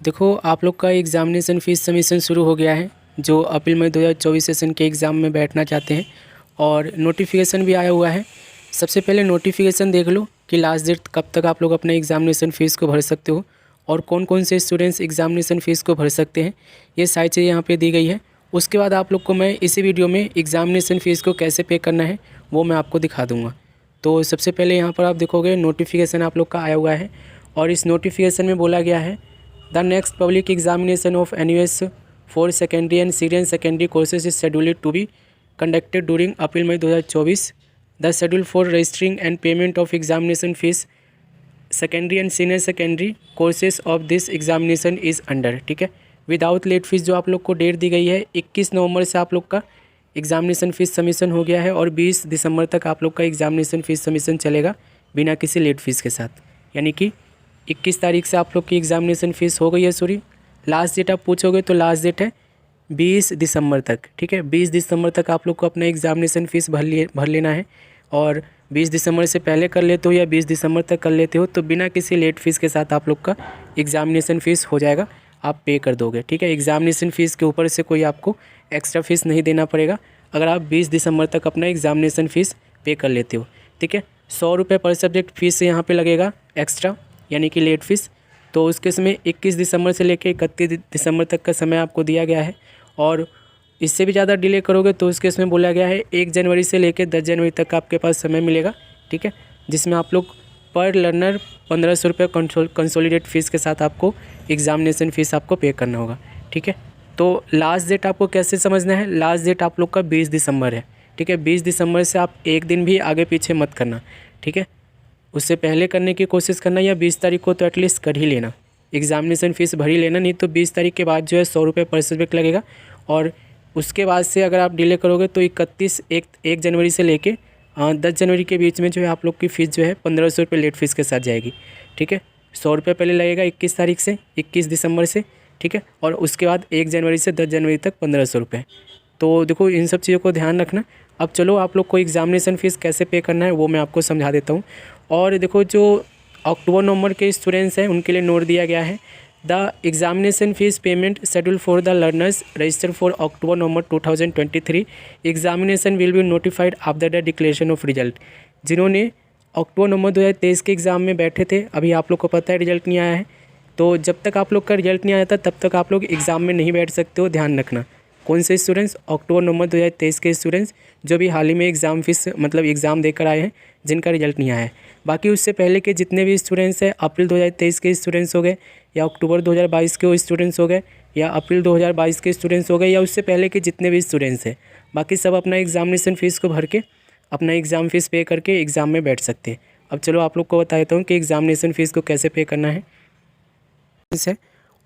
देखो आप लोग का एग्ज़ामिनेशन फ़ीस सबमिशन शुरू हो गया है जो अप्रैल मई 2024 सेशन के एग्ज़ाम में बैठना चाहते हैं और नोटिफिकेशन भी आया हुआ है। सबसे पहले नोटिफिकेशन देख लो कि लास्ट डेट कब तक आप लोग अपना एग्ज़ामिनेशन फ़ीस को भर सकते हो और कौन कौन से स्टूडेंट्स एग्ज़ामिनेशन फ़ीस को भर सकते हैं, ये सारी चीज़ें यहाँ पे दी गई है। उसके बाद आप लोग को मैं इसी वीडियो में एग्ज़ामिनेशन फ़ीस को कैसे पे करना है वो मैं आपको दिखा दूँगा। तो सबसे पहले यहाँ पर आप देखोगे नोटिफिकेशन आप लोग का आया हुआ है और इस नोटिफिकेशन में बोला गया है the next public examination of NUS for secondary and senior secondary courses is scheduled to be conducted during April May 2024। The schedule for registering and payment of examination fees secondary and senior secondary courses of this examination is under. ठीक है, without late fees जो आप लोग को date दी गई है 21 नवंबर से आप लोग का एग्जामिनेशन फ़ीस सबमिशन हो गया है और 20 दिसंबर तक आप लोग का एग्जामिनेशन फ़ीस सबमिशन चलेगा बिना किसी लेट फीस के साथ। यानी कि 21 तारीख से आप लोग की एग्ज़ामिनेशन फ़ीस हो गई है। सॉरी, लास्ट डेट आप पूछोगे तो लास्ट डेट है 20 दिसंबर तक। ठीक है, 20 दिसंबर तक आप लोग को अपना एग्ज़ामिनेशन फ़ीस भर लेना है और 20 दिसंबर से पहले कर लेते हो या 20 दिसंबर तक कर लेते हो तो बिना किसी लेट फीस के साथ आप लोग का एग्ज़ामिनेशन फ़ीस हो जाएगा, आप पे कर दोगे। ठीक है, एग्ज़ामिनेशन फ़ीस के ऊपर से कोई आपको एक्स्ट्रा फ़ीस नहीं देना पड़ेगा अगर आप 20 दिसंबर तक अपना एग्ज़ामिनेशन फ़ीस पे कर लेते हो। ठीक है, 100 रुपये पर सब्जेक्ट फ़ीस यहाँ पे लगेगा एक्स्ट्रा, यानी कि लेट फीस। तो उसके समय 21 दिसंबर से लेकर 31 दिसंबर तक का समय आपको दिया गया है और इससे भी ज़्यादा डिले करोगे तो उसके इसमें बोला गया है 1 जनवरी से लेकर 10 जनवरी तक आपके पास समय मिलेगा। ठीक है, जिसमें आप लोग पर लर्नर 1500 रुपये कंसोलिडेट फ़ीस के साथ आपको एग्ज़ामिनेशन फ़ीस आपको पे करना होगा। ठीक है, तो लास्ट डेट आपको कैसे समझना है, लास्ट डेट आप लोग का 20 दिसंबर है। ठीक है, 20 दिसंबर से आप एक दिन भी आगे पीछे मत करना। ठीक है, उससे पहले करने की कोशिश करना या 20 तारीख को तो एटलीस्ट कर ही लेना, एग्ज़ामिनेशन फ़ीस भर ही लेना। नहीं तो 20 तारीख के बाद जो है 100 रुपये पर सब्जेक्ट लगेगा और उसके बाद से अगर आप डिले करोगे तो 1 जनवरी से लेके 10 जनवरी के बीच में जो है आप लोग की फ़ीस जो है 1500 रुपये लेट फीस के साथ जाएगी। ठीक है, 100 रुपये पहले लगेगा 21 तारीख से 21 दिसंबर से। ठीक है, और उसके बाद 1 जनवरी से 10 जनवरी तक 1500 रुपये। तो देखो इन सब चीज़ों को ध्यान रखना। अब चलो आप लोग को एग्ज़ामिनेशन फ़ीस कैसे पे करना है वो मैं आपको समझा देता हूँ। और देखो जो अक्टूबर नवंबर के स्टूडेंट्स हैं उनके लिए नोट दिया गया है the examination fees payment schedule for the learners register for October November 2023 examination will be notified after the declaration of result. जिन्होंने अक्टूबर नवंबर 2023 के एग्ज़ाम में बैठे थे, अभी आप लोग को पता है रिजल्ट नहीं आया है, तो जब तक आप लोग का रिजल्ट नहीं आया था तब तक आप लोग एग्ज़ाम में नहीं बैठ सकते हो। ध्यान रखना, कौन से स्टूडेंट्स, अक्टूबर नवंबर 2023 के स्टूडेंट्स जो भी हाल ही में एग्ज़ाम फीस मतलब एग्ज़ाम देकर आए हैं जिनका रिजल्ट नहीं आया है। बाकी उससे पहले के जितने भी स्टूडेंट्स हैं, अप्रैल 2023 के स्टूडेंट्स हो गए या अक्टूबर 2022 के वो स्टूडेंट्स हो गए या अप्रैल 2022 के स्टूडेंट्स हो गए या उससे पहले के जितने भी स्टूडेंट्स हैं, बाकी सब अपना एग्ज़ामिनेशन फ़ीस को भर के अपना एग्ज़ाम फ़ीस पे करके एग्ज़ाम में बैठ सकते हैं। अब चलो आप लोग को बता देता हूँ कि एग्ज़ामिनेशन फ़ीस को कैसे पे करना है।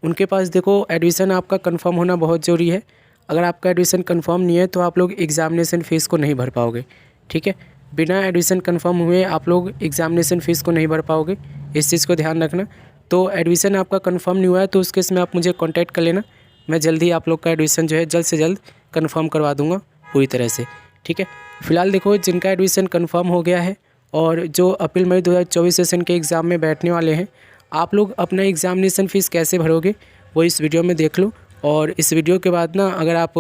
उनके पास देखो एडमिशन आपका कंफर्म होना बहुत ज़रूरी है। अगर आपका एडमिशन कंफर्म नहीं है तो आप लोग एग्ज़ामिनेशन फ़ीस को नहीं भर पाओगे। ठीक है, बिना एडमिशन कंफर्म हुए आप लोग एग्ज़ामिनेशन फ़ीस को नहीं भर पाओगे, इस चीज़ को ध्यान रखना। तो एडमिशन आपका कंफर्म नहीं हुआ है तो उस केस में आप मुझे कांटेक्ट कर लेना, मैं जल्दी आप लोग का एडमिशन जो है जल्द से जल्द कंफर्म करवा दूँगा पूरी तरह से। ठीक है, फिलहाल देखो जिनका एडमिशन कंफर्म हो गया है और जो अप्रैल मई 2024 सेशन के एग्ज़ाम में बैठने वाले हैं, आप लोग अपना एग्ज़ामिनेशन फ़ीस कैसे भरोगे वो इस वीडियो में देख लो। और इस वीडियो के बाद ना अगर आप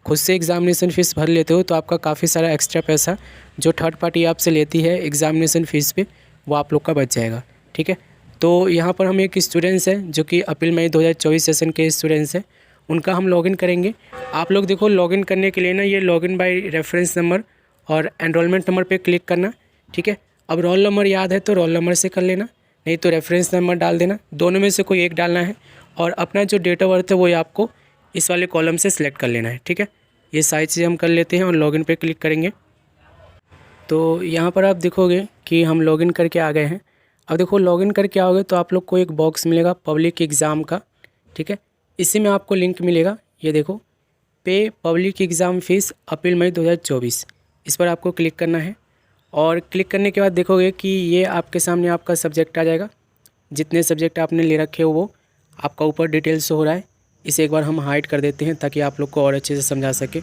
खुद से एग्ज़ामिनेशन फ़ीस भर लेते हो तो आपका काफ़ी सारा एक्स्ट्रा पैसा जो थर्ड पार्टी आपसे लेती है एग्ज़ामिनेशन फ़ीस पे वो आप लोग का बच जाएगा। ठीक है, तो यहाँ पर हम एक स्टूडेंट्स हैं जो कि अप्रैल मई 2024 सेशन के स्टूडेंट्स हैं, उनका हम लॉगिन करेंगे। आप लोग देखो लॉगिन करने के लिए ना ये लॉगिन बाय रेफरेंस नंबर और एनरोलमेंट नंबर पे क्लिक करना। ठीक है, अब रोल नंबर याद है तो रोल नंबर से कर लेना, नहीं तो रेफरेंस नंबर डाल देना, दोनों में से कोई एक डालना है। और अपना जो डेट ऑफ बर्थ है वो आपको इस वाले कॉलम से सिलेक्ट कर लेना है। ठीक है, ये सारी चीज़ें हम कर लेते हैं और लॉगिन पे क्लिक करेंगे। तो यहाँ पर आप देखोगे कि हम लॉगिन करके आ गए हैं। अब देखो लॉगिन करके आओगे तो आप लोग को एक बॉक्स मिलेगा पब्लिक एग्ज़ाम का। ठीक है, इसी में आपको लिंक मिलेगा, ये देखो पे पब्लिक एग्ज़ाम फ़ीस अप्रैल मई 2024, इस पर आपको क्लिक करना है। और क्लिक करने के बाद देखोगे कि ये आपके सामने आपका सब्जेक्ट आ जाएगा, जितने सब्जेक्ट आपने ले रखे हो वो आपका ऊपर डिटेल्स हो रहा है। इसे एक बार हम हाइड कर देते हैं ताकि आप लोग को और अच्छे से समझा सके।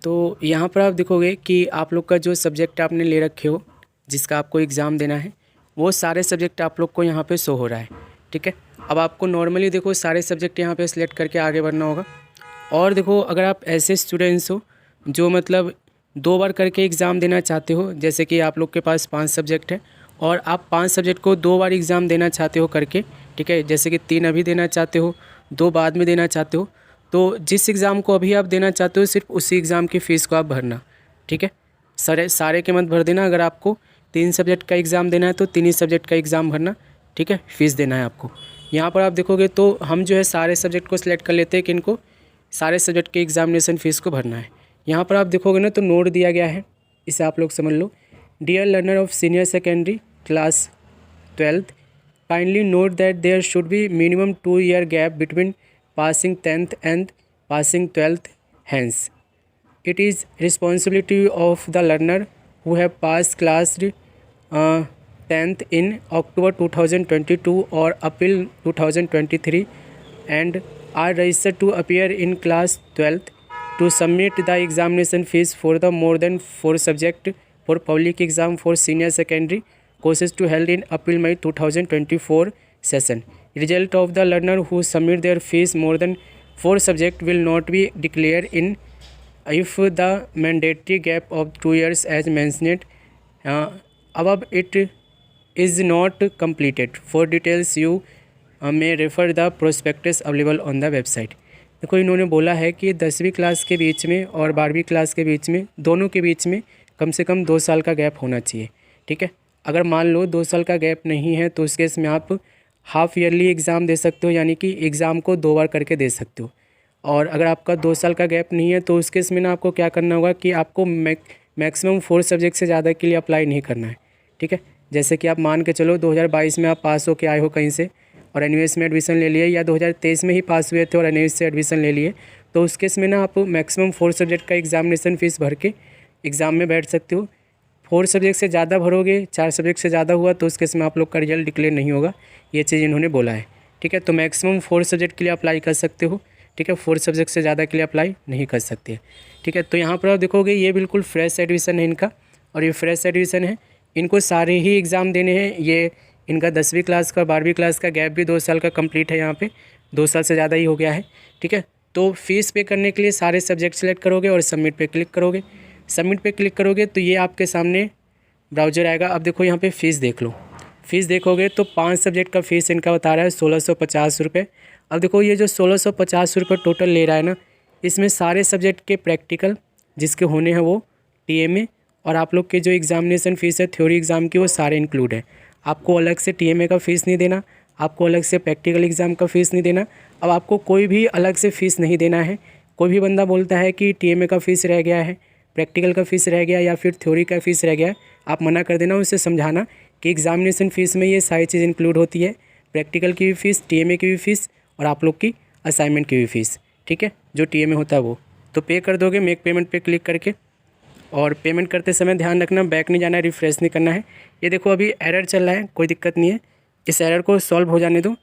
तो यहाँ पर आप देखोगे कि आप लोग का जो सब्जेक्ट आपने ले रखे हो जिसका आपको एग्ज़ाम देना है वो सारे सब्जेक्ट आप लोग को यहाँ पे शो हो रहा है। ठीक है, अब आपको नॉर्मली देखो सारे सब्जेक्ट यहाँ पे सिलेक्ट करके आगे बढ़ना होगा। और देखो अगर आप ऐसे स्टूडेंट्स हो जो मतलब 2 बार करके एग्ज़ाम देना चाहते हो, जैसे कि आप लोग के पास 5 सब्जेक्ट है और आप 5 सब्जेक्ट को 2 बार एग्ज़ाम देना चाहते हो करके, ठीक है, जैसे कि 3 अभी देना चाहते हो, 2 बाद में देना चाहते हो, तो जिस एग्ज़ाम को अभी आप देना चाहते हो सिर्फ उसी एग्ज़ाम की फ़ीस को आप भरना, ठीक है। सारे के मत भर देना। अगर आपको 3 सब्जेक्ट का एग्ज़ाम देना है तो 3 ही सब्जेक्ट का एग्ज़ाम भरना, ठीक है, फ़ीस देना है आपको। यहाँ पर आप देखोगे तो हम जो है सारे सब्जेक्ट को सिलेक्ट कर लेते हैं कि इनको सारे सब्जेक्ट के एग्जामिनेशन फ़ीस को भरना है। यहाँ पर आप देखोगे ना तो नोट दिया गया है, इसे आप लोग समझ लो। Dear learner of senior secondary class 12th, kindly note that there should be minimum 2 year gap between passing 10th and passing 12th। Hence it is responsibility of the learner who have passed class 10th in October 2022 or April 2023 and are registered to appear in class 12th to submit the examination fees for the more than 4 subject for public exam for senior secondary courses to held in April-May 2024 session. Result of the learner who submit their fees more than 4 subject will not be declared in if the mandatory gap of 2 years as mentioned above it is not completed. For details you may refer the prospectus available on the website. देखो इन्होंने बोला है कि 10वीं class के बीच में और 12वीं क्लास के बीच में, दोनों के बीच में कम से कम 2 साल का गैप होना चाहिए, ठीक है। अगर मान लो 2 साल का गैप नहीं है तो उस केस में आप हाफ ईयरली एग्ज़ाम दे सकते हो, यानी कि एग्ज़ाम को 2 बार करके दे सकते हो। और अगर आपका 2 साल का गैप नहीं है तो उस केस में ना आपको क्या करना होगा कि आपको मैक्सिमम 4 सब्जेक्ट से ज़्यादा के लिए अप्लाई नहीं करना है, ठीक है। जैसे कि आप मान के चलो 2022 में आप पास होके आए हो कहीं से और एनयूएस में एडमिशन ले लिए, या 2023 में ही पास हुए थे और एनयूएस से एडमिशन ले लिए, तो उस केस में ना आप मैक्सिमम 4 सब्जेक्ट का एग्जामिनेशन फ़ीस भर के एग्ज़ाम में बैठ सकते हो। 4 सब्जेक्ट से ज़्यादा भरोगे, 4 सब्जेक्ट से ज़्यादा हुआ तो उस केस में आप लोग का रिजल्ट डिक्लेयर नहीं होगा। ये चीज़ इन्होंने बोला है, ठीक है। तो मैक्सिमम 4 सब्जेक्ट के लिए अप्लाई कर सकते हो, ठीक है। 4 सब्जेक्ट से ज़्यादा के लिए अप्लाई नहीं कर सकते, ठीक है। तो यहाँ पर आप देखोगे ये बिल्कुल फ्रेश एडमिशन है इनका, और ये फ्रेश एडमिशन है, इनको सारे ही एग्ज़ाम देने हैं। ये इनका 10वीं क्लास का 12वीं क्लास का गैप भी 2 साल का कंप्लीट है, यहाँ पे 2 साल से ज़्यादा ही हो गया है, ठीक है। तो फीस पे करने के लिए सारे सब्जेक्ट सेलेक्ट करोगे और सबमिट पे क्लिक करोगे। सबमिट पे क्लिक करोगे तो ये आपके सामने ब्राउज़र आएगा। अब देखो यहाँ पे फ़ीस देख लो, फ़ीस देखोगे तो 5 सब्जेक्ट का फ़ीस इनका बता रहा है 1650 रुपये। अब देखो ये जो 1650 रुपये टोटल ले रहा है ना, इसमें सारे सब्जेक्ट के प्रैक्टिकल जिसके होने हैं वो टीएमए, और आप लोग के जो एग्ज़ामिनेशन फ़ीस है थ्योरी एग्ज़ाम की वो सारे इंक्लूड है। आपको अलग से टीएमए का फ़ीस नहीं देना, आपको अलग से प्रैक्टिकल एग्ज़ाम का फ़ीस नहीं देना। अब आपको कोई भी अलग से फ़ीस नहीं देना है। कोई भी बंदा बोलता है कि टीएमए का फ़ीस रह गया है, प्रैक्टिकल का फ़ीस रह गया या फिर थ्योरी का फ़ीस रह गया है, आप मना कर देना, उसे समझाना कि एग्ज़ामिनेशन फ़ीस में ये सारी चीज़ इंक्लूड होती है, प्रैक्टिकल की भी फ़ीस, टीएमए की भी फ़ीस और आप लोग की असाइनमेंट की भी फ़ीस, ठीक है, जो टीएमए होता है वो। तो पे कर दोगे मेक पेमेंट पे क्लिक करके, और पेमेंट करते समय ध्यान रखना बैक नहीं जाना है, रिफ्रेश नहीं करना है। ये देखो अभी एरर चल रहा है, कोई दिक्कत नहीं है, इस एरर को सॉल्व हो जाने दो,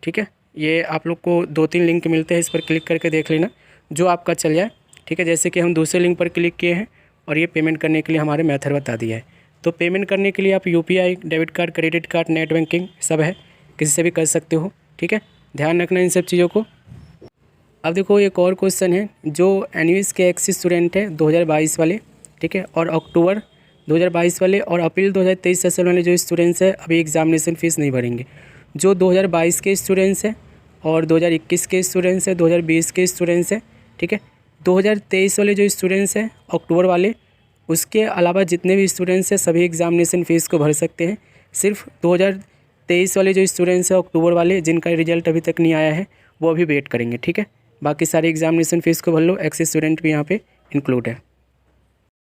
ठीक है। ये आप लोग को 2-3 लिंक मिलते हैं, इस पर क्लिक करके देख लेना जो आपका चल जाए, ठीक है। जैसे कि हम दूसरे लिंक पर क्लिक किए हैं और ये पेमेंट करने के लिए हमारे मेथड बता दिया है। तो पेमेंट करने के लिए आप UPI, debit card, credit card, net banking सब है, किसी से भी कर सकते हो, ठीक है। ध्यान रखना इन सब चीज़ों को। अब देखो एक और क्वेश्चन है, जो एनयूएस के एक्सिस स्टूडेंट है 2022 वाले, ठीक है, और अक्टूबर 2022 वाले और अप्रैल 2023 सेशन वाले जो स्टूडेंट्स हैं अभी एग्जामिनेशन फ़ीस नहीं भरेंगे। जो 2022 के स्टूडेंट्स हैं और 2021 के स्टूडेंट्स हैं, 2020 के स्टूडेंट्स हैं, ठीक है, 2023 वाले जो स्टूडेंट्स हैं अक्टूबर वाले, उसके अलावा जितने भी स्टूडेंट्स हैं सभी एग्जामिनेशन फ़ीस को भर सकते हैं। सिर्फ 2023 वाले जो स्टूडेंट्स हैं अक्टूबर वाले, जिनका रिजल्ट अभी तक नहीं आया है, वो अभी वेट करेंगे, ठीक है। बाकी सारे एग्जामिनेशन फ़ीस को भर लो, एक्सिस स्टूडेंट भी यहाँ पे इंक्लूड है।